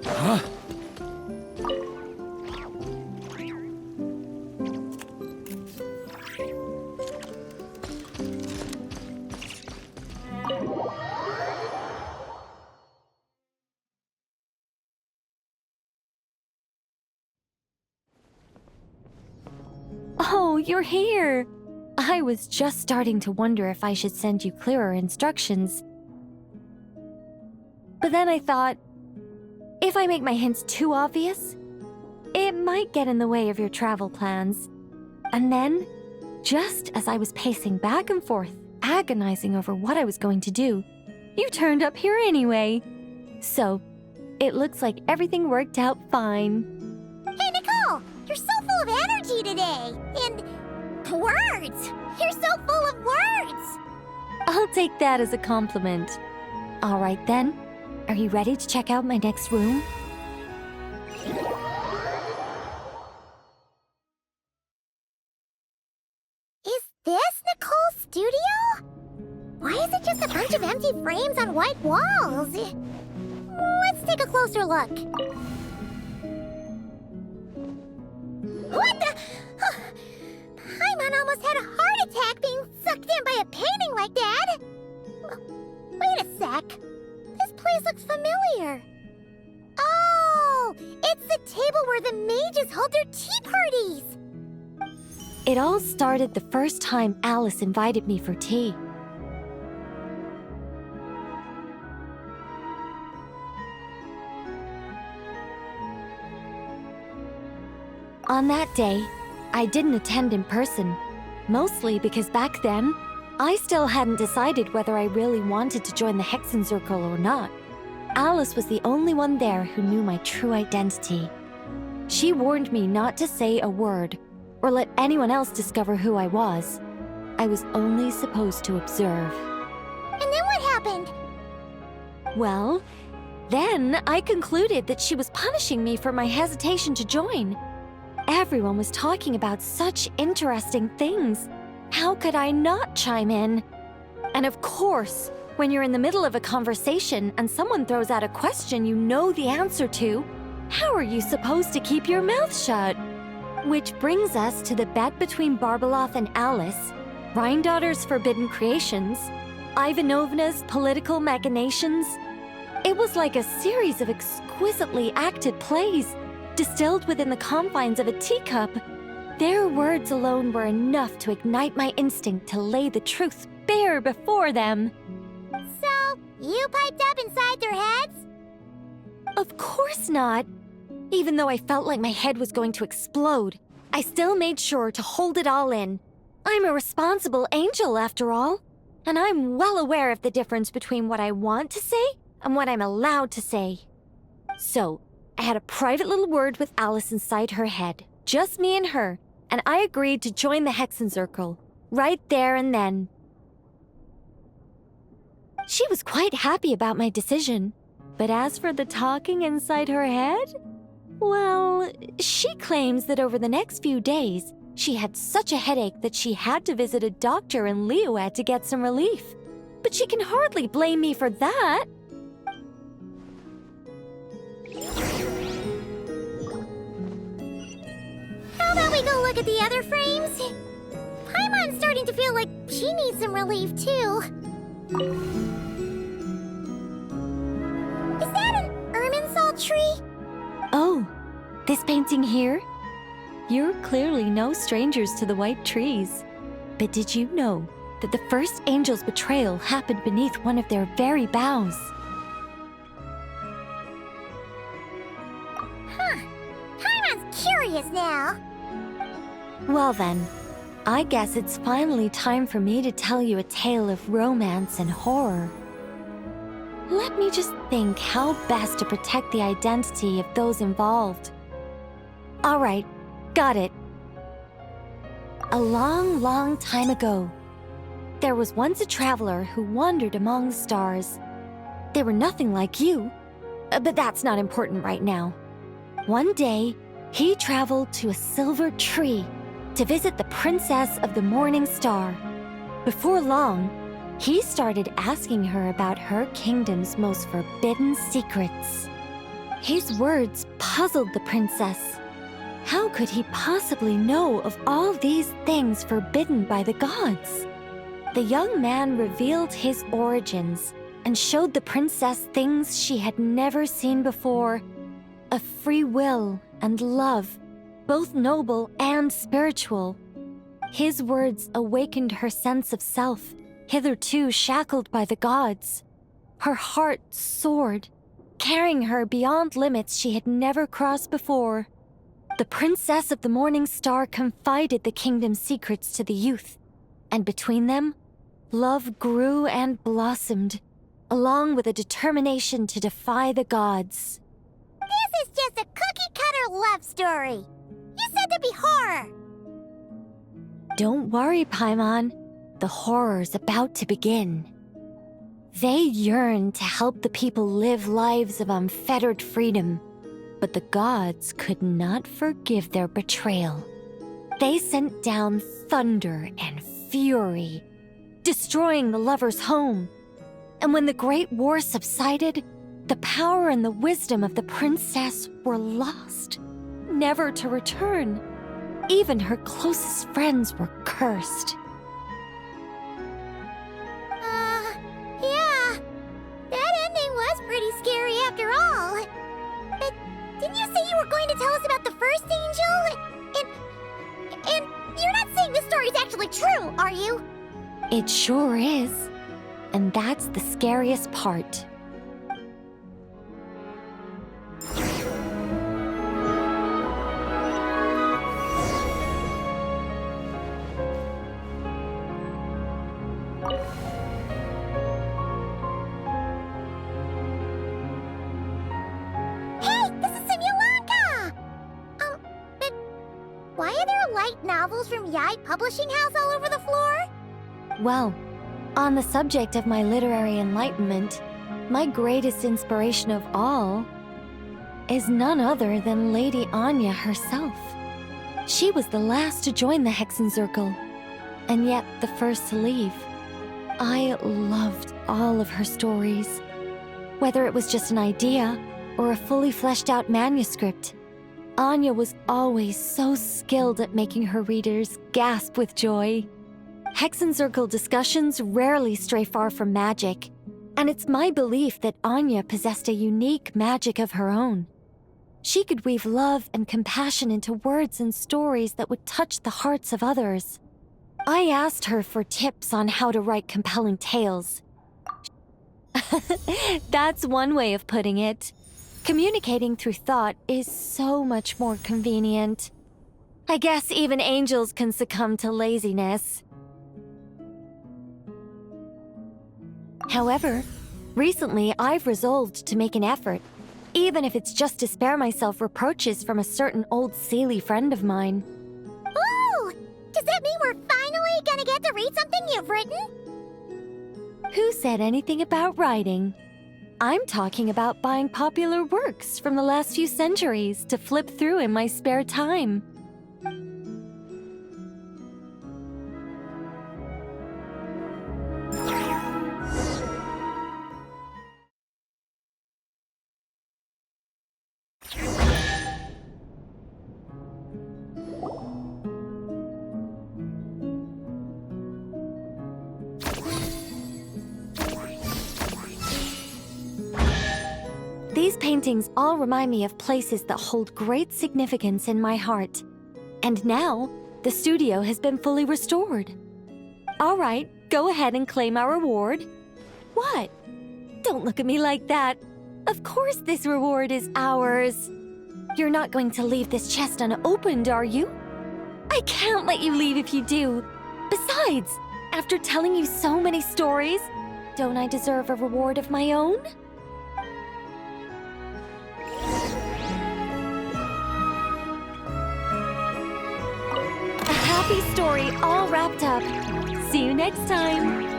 Huh? Oh, you're here! I was just starting to wonder if I should send you clearer instructions. But then I thought, if I make my hints too obvious, it might get in the way of your travel plans. And then, just as I was pacing back and forth, agonizing over what I was going to do, you turned up here anyway. So, it looks like everything worked out fine. Hey, Nicole! You're so full of energy today! And words! You're so full of words! I'll take that as a compliment. All right then, are you ready to check out my next room? Is this Nicole's studio? Why is it just a bunch of empty frames on white walls? Let's take a closer look. What the? Paimon almost had a heart attack being sucked in by a painting like that. Wait a sec. This place looks familiar. Oh, it's the table where the mages hold their tea parties. It all started the first time Alice invited me for tea. On that day, I didn't attend in person, mostly because back then, I still hadn't decided whether I really wanted to join the Hexen Circle or not. Alice was the only one there who knew my true identity. She warned me not to say a word or let anyone else discover who I was. I was only supposed to observe. And then what happened? Well, then I concluded that she was punishing me for my hesitation to join. Everyone was talking about such interesting things. How could I not chime in? And of course, when you're in the middle of a conversation and someone throws out a question you know the answer to, how are you supposed to keep your mouth shut? Which brings us to the bet between Barbeloth and Alice, Rhindaughter's forbidden creations, Ivanovna's political machinations. It was like a series of exquisitely acted plays, distilled within the confines of a teacup. Their words alone were enough to ignite my instinct to lay the truth bare before them. So, you piped up inside their heads? Of course not. Even though I felt like my head was going to explode, I still made sure to hold it all in. I'm a responsible angel, after all, and I'm well aware of the difference between what I want to say and what I'm allowed to say. So, I had a private little word with Alice inside her head, just me and her, and I agreed to join the Hexen Circle, right there and then. She was quite happy about my decision, but as for the talking inside her head, well, she claims that over the next few days, she had such a headache that she had to visit a doctor in Liyue to get some relief. But she can hardly blame me for that. How about we go look at the other frames? Paimon's starting to feel like she needs some relief, too. Is that an Irminsul tree? Oh, this painting here? You're clearly no strangers to the white trees. But did you know that the first angel's betrayal happened beneath one of their very boughs? Huh. Paimon's curious now. Well then, I guess it's finally time for me to tell you a tale of romance and horror. Let me just think how best to protect the identity of those involved. All right, got it. A long, long time ago, there was once a traveler who wandered among the stars. They were nothing like you, but that's not important right now. One day, he traveled to a silver tree to visit the princess of the morning star. Before long, He started asking her about her kingdom's most forbidden secrets. His words puzzled the princess. How could he possibly know of all these things forbidden by the gods? The young man revealed his origins and showed the princess things she had never seen before. A free will and love, both noble and spiritual. His words awakened her sense of self, hitherto shackled by the gods. Her heart soared, carrying her beyond limits she had never crossed before. The Princess of the Morning Star confided the kingdom's secrets to the youth, and between them, love grew and blossomed, along with a determination to defy the gods. This is just a cookie-cutter love story. You said to be horror. Don't worry, Paimon. The horror's about to begin. They yearn to help the people live lives of unfettered freedom, but the gods could not forgive their betrayal. They sent down thunder and fury, destroying the lovers' home. And when the Great War subsided, the power and the wisdom of the princess were lost, never to return. Even her closest friends were cursed. Yeah. That ending was pretty scary after all. But didn't you say you were going to tell us about the first angel? And you're not saying this story's actually true, are you? It sure is. And that's the scariest part. Why are there light novels from Yai Publishing House all over the floor? Well, on the subject of my literary enlightenment, my greatest inspiration of all is none other than Lady Anya herself. She was the last to join the Hexenzirkel, and yet the first to leave. I loved all of her stories, whether it was just an idea or a fully fleshed out manuscript. Anya was always so skilled at making her readers gasp with joy. Hexenzirkel discussions rarely stray far from magic, and it's my belief that Anya possessed a unique magic of her own. She could weave love and compassion into words and stories that would touch the hearts of others. I asked her for tips on how to write compelling tales. That's one way of putting it. Communicating through thought is so much more convenient. I guess even angels can succumb to laziness. However, recently I've resolved to make an effort, even if it's just to spare myself reproaches from a certain old Seelie friend of mine. Ooh! Does that mean we're finally gonna get to read something you've written? Who said anything about writing? I'm talking about buying popular works from the last few centuries to flip through in my spare time. These paintings all remind me of places that hold great significance in my heart. And now, the studio has been fully restored. All right, go ahead and claim our reward. What? Don't look at me like that. Of course this reward is ours. You're not going to leave this chest unopened, are you? I can't let you leave if you do. Besides, after telling you so many stories, don't I deserve a reward of my own? A happy story all wrapped up. See you next time.